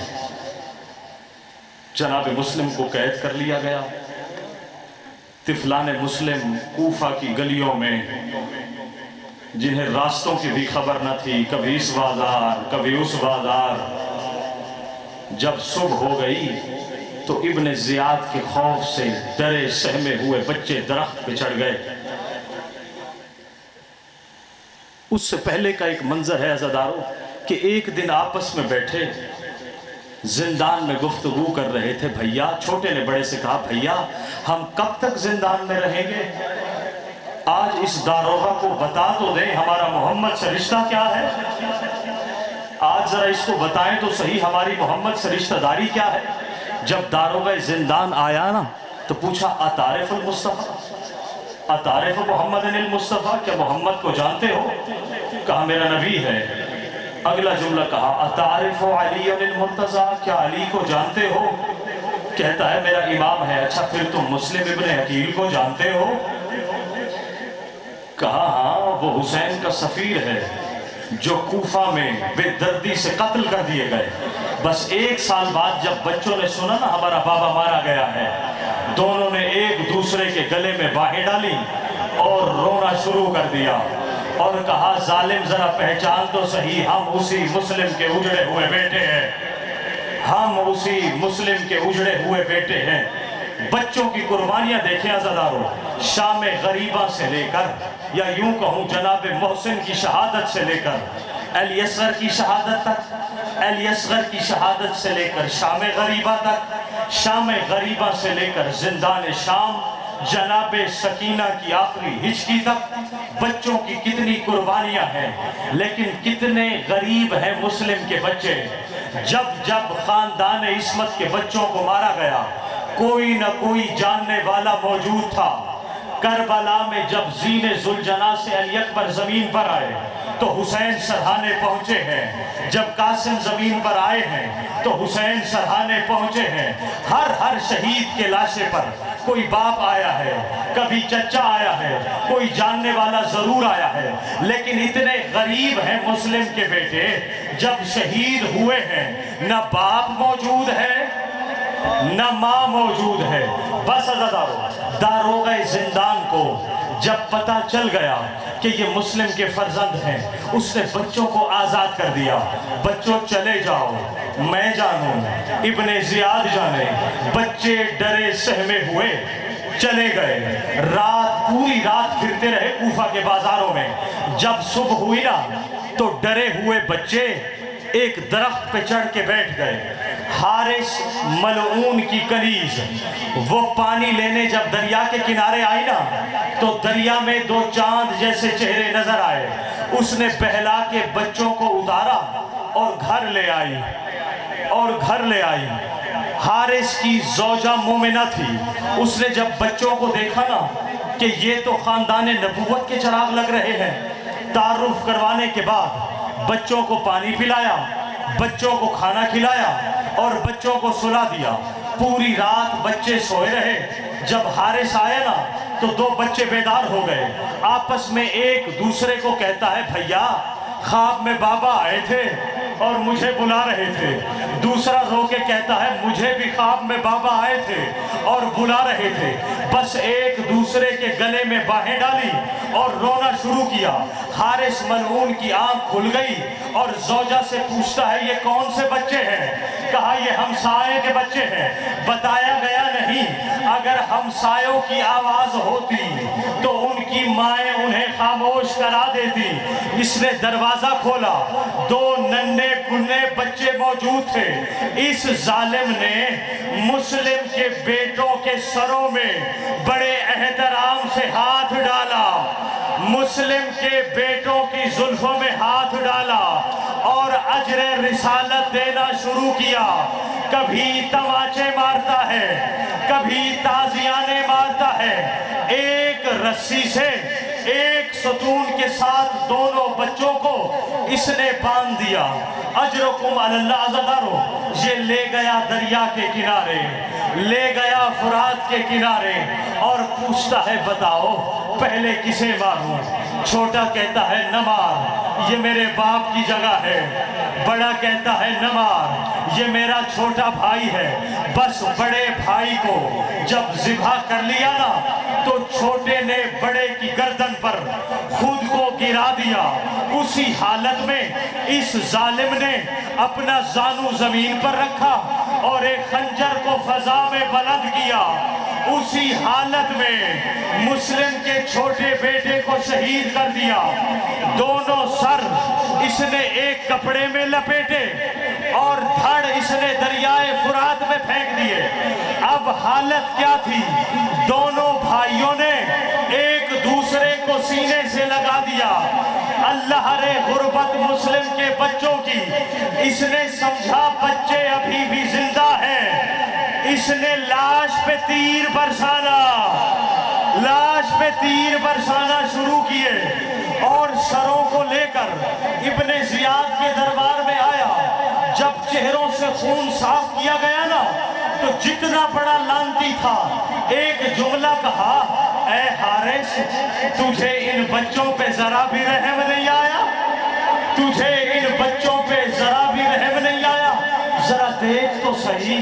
जनाब मुस्लिम को कैद कर लिया गया। तिफलान मुस्लिम कूफा की गलियों में, जिन्हें रास्तों की भी खबर न थी, कभी इस बाजार कभी उस बाजार, जब सुबह हो गई तो इब्ने ज़ियाद के खौफ से डरे सहमे हुए बच्चे दरख्त पे चढ़ गए। उससे पहले का एक मंजर है अज़ादारों कि एक दिन आपस में बैठे जिंदान में गुफ्तगू कर रहे थे। भैया, छोटे ने बड़े से कहा, भैया हम कब तक जिंदान में रहेंगे? आज इस दारोगा को बता तो दें हमारा मोहम्मद से रिश्ता क्या है। आज जरा इसको बताएं तो सही हमारी मोहम्मद से रिश्तेदारी क्या है। जब दारोगा जिंदान आया ना तो पूछा, अतारिफ अल मुस्तफ़ा, अतारिफ मोहम्मद अल मुस्तफ़ा, क्या मोहम्मद को जानते हो? कहा मेरा नबी है। अगला जुमला कहा, अतारिफ अली अल मुर्तज़ा, क्या अली को जानते हो? कहता है मेरा इमाम है। अच्छा फिर तुम मुस्लिम इब्ने अकील को जानते हो? कहा हाँ, वो हुसैन का सफीर है जो कूफा में बेदर्दी से कत्ल कर दिए गए। बस एक साल बाद जब बच्चों ने सुना ना हमारा बाबा मारा गया है, दोनों ने एक दूसरे के गले में बाहें डाली और रोना शुरू कर दिया और कहा, जालिम जरा पहचान तो सही, हम उसी मुस्लिम के उजड़े हुए बेटे हैं, हम उसी मुस्लिम के उजड़े हुए बेटे हैं। बच्चों की कुर्बानियां देखें अज़ादारों, शाम गरीबा से लेकर, या यूं कहूं जनाब मोहसिन की शहादत से लेकर अली असगर की शहादत तक, अली असगर की शहादत से लेकर शाम गरीबा तक, शाम गरीबा से लेकर जिंदान शाम, जनाब सकीना की आखिरी हिचकी तक, बच्चों की कितनी कुर्बानियां हैं। लेकिन कितने गरीब हैं मुस्लिम के बच्चे। जब जब खानदान इस्मत के बच्चों को मारा गया, कोई न कोई जानने वाला मौजूद था। करबला में जब ज़ीने जुलजना से अली अकबर जमीन पर आए तो हुसैन सरहाने पहुंचे हैं। जब कासिम जमीन पर आए हैं तो हुसैन सरहाने पहुंचे हैं। हर शहीद के लाशे पर कोई बाप आया है, कभी चचा आया है, कोई जानने वाला जरूर आया है। लेकिन इतने गरीब हैं मुस्लिम के बेटे, जब शहीद हुए हैं न बाप मौजूद है न माँ मौजूद है। बस अज़ादारों, दारोगा जिंदान को जब पता चल गया कि ये मुस्लिम के फर्जंद हैं, उसने बच्चों को आज़ाद कर दिया। बच्चों चले जाओ, मैं जानूं, इब्ने ज़ियाद जाने। बच्चे डरे सहमे हुए चले गए। पूरी रात फिरते रहे कूफा के बाजारों में। जब सुबह हुई ना तो डरे हुए बच्चे एक दरख्त पे चढ़ के बैठ गए। हारिस मलऊन की कनीज वो पानी लेने जब दरिया के किनारे आई ना तो दरिया में दो चांद जैसे चेहरे नजर आए। उसने बहला के बच्चों को उतारा और घर ले आई। हारिस की ज़ौजा मोमिना थी। उसने जब बच्चों को देखा ना कि ये तो खानदान नबूवत के चिराग लग रहे हैं, तारुफ करवाने के बाद बच्चों को पानी पिलाया, बच्चों को खाना खिलाया और बच्चों को सुला दिया। पूरी रात बच्चे सोए रहे। जब हारिस आया ना तो दो बच्चे बेदार हो गए। आपस में एक दूसरे को कहता है, भैया ख्वाब में बाबा आए थे और मुझे बुला रहे थे। दूसरा रो के कहता है, मुझे भी ख्वाब में बाबा आए थे और बुला रहे थे। बस एक दूसरे के गले में बाहें डाली और रोना शुरू किया। हारिस मलऊन की आंख खुल गई और जोजा से पूछता है, ये कौन से बच्चे हैं? कहा, ये हमसाये के बच्चे हैं। बताया गया नहीं, अगर हमसायों की आवाज होती तो उनकी माएँ उन्हें खामोश करा देती। इसने दरवाजा खोला, दो नन्हे कुन्ने बच्चे मौजूद थे। इस जालिम ने मुस्लिम के बेटों के सरों में बड़े एहतराम से हाथ डाला, मुस्लिम के बेटों की जुल्फों में हाथ डाला और अजरे रिसालत देना शुरू किया। कभी तमाचे मारता है, कभी ताजियाने मारता है। एक रस्सी से एक सतून के साथ दोनों बच्चों को इसने बांध दिया। अजरुकुम अल्लाह अज़दारो, ये ले गया दरिया के किनारे, ले गया फुरात के किनारे और पूछता है, बताओ पहले किसे मारूं? छोटा कहता है, न मार, ये मेरे बाप की जगह है। बड़ा कहता है, न मार, ये मेरा छोटा भाई है। बस बड़े भाई को जब ज़िबा कर लिया ना, तो छोटे ने बड़े की गर्दन पर खुद को गिरा दिया। उसी हालत में इस जालिम ने अपना जानू जमीन पर रखा और एक खंजर को फजा में बुलंद किया। उसी हालत में मुस्लिम के छोटे बेटे को शहीद कर दिया। दोनों सर इसने एक कपड़े में लपेटे और धड़ इसने दरियाए फुरात में फेंक दिए। अब हालत क्या थी? दोनों भाइयों ने एक दूसरे को सीने से लगा दिया। अल्लाह रे गुर्बत मुस्लिम के बच्चों की। इसने समझा बच्चे अभी भी जिंदा हैं। इसने लाश पे तीर बरसाना, लाश पे तीर बरसाना शुरू किए और सरों को लेकर इब्ने जियाद के दरबार में आया। जब चेहरों से खून साफ किया गया ना, तो जितना बड़ा लांती था, एक जुमला कहा, ऐ हारिस, तुझे इन बच्चों पे जरा भी रहम नहीं आया? तुझे इन बच्चों पे जरा भी रहम नहीं आया? जरा देख तो सही,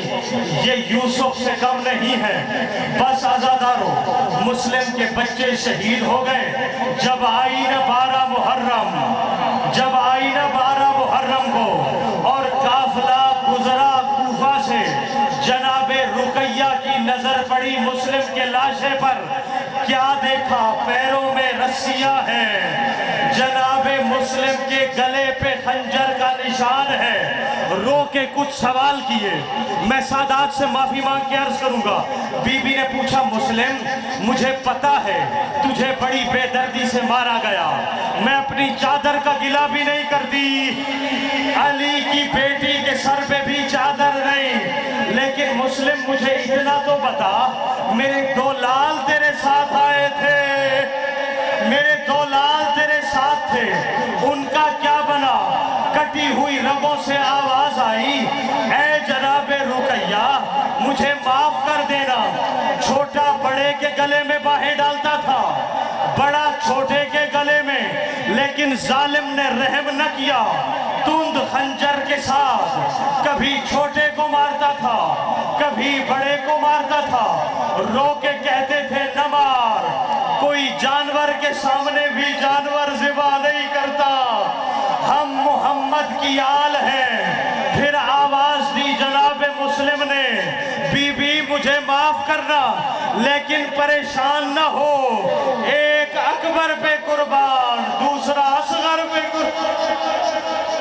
ये यूसुफ से कम नहीं है। बस आजादारो, मुस्लिम के बच्चे शहीद हो गए। जब आई न 12 मुहर्रम, जब आई न 12 मुहर्रम को और काफिला गुजरा कूफा से, जनाबे रुकैया की नजर पड़ी मुस्लिम के लाशे पर। क्या देखा? पैरों में रस्सियां हैं, जनाबे मुस्लिम के गले पे खंजर का निशान है। रो के कुछ सवाल किए। मैं सादात से माफी मांग के अर्ज करूंगा। बीबी ने पूछा, मुस्लिम, मुझे पता है तुझे बड़ी बेदर्दी से मारा गया, मैं अपनी चादर का गिला भी नहीं करती, अली की बेटी के सर पे भी चादर नहीं, लेकिन मुस्लिम मुझे इतना तो बता, मेरे 2 लाल तेरे साथ आए थे, मेरे 2 लाल तेरे साथ थे, उनका क्या बना? कटी हुई रगों से आवाज आई, ऐ जनाबे रुकैया, मुझे माफ कर देना। छोटा बड़े के गले में बाहें डालता था, बड़ा छोटे के गले में, लेकिन जालिम ने रहम न किया। तुंद खंजर के साथ कभी छोटे को मारता था, कभी बड़े को मारता था। रो के कहते थे, न मार, कोई जानवर के सामने भी जानवर ज़िबा नहीं करता, हम मोहम्मद की आल हैं। फिर आवाज दी जनाबे मुस्लिम ने, बीबी मुझे माफ करना, लेकिन परेशान न हो, एक अकबर पे कुर्बान, दूसरा असगर पे कुर्बान।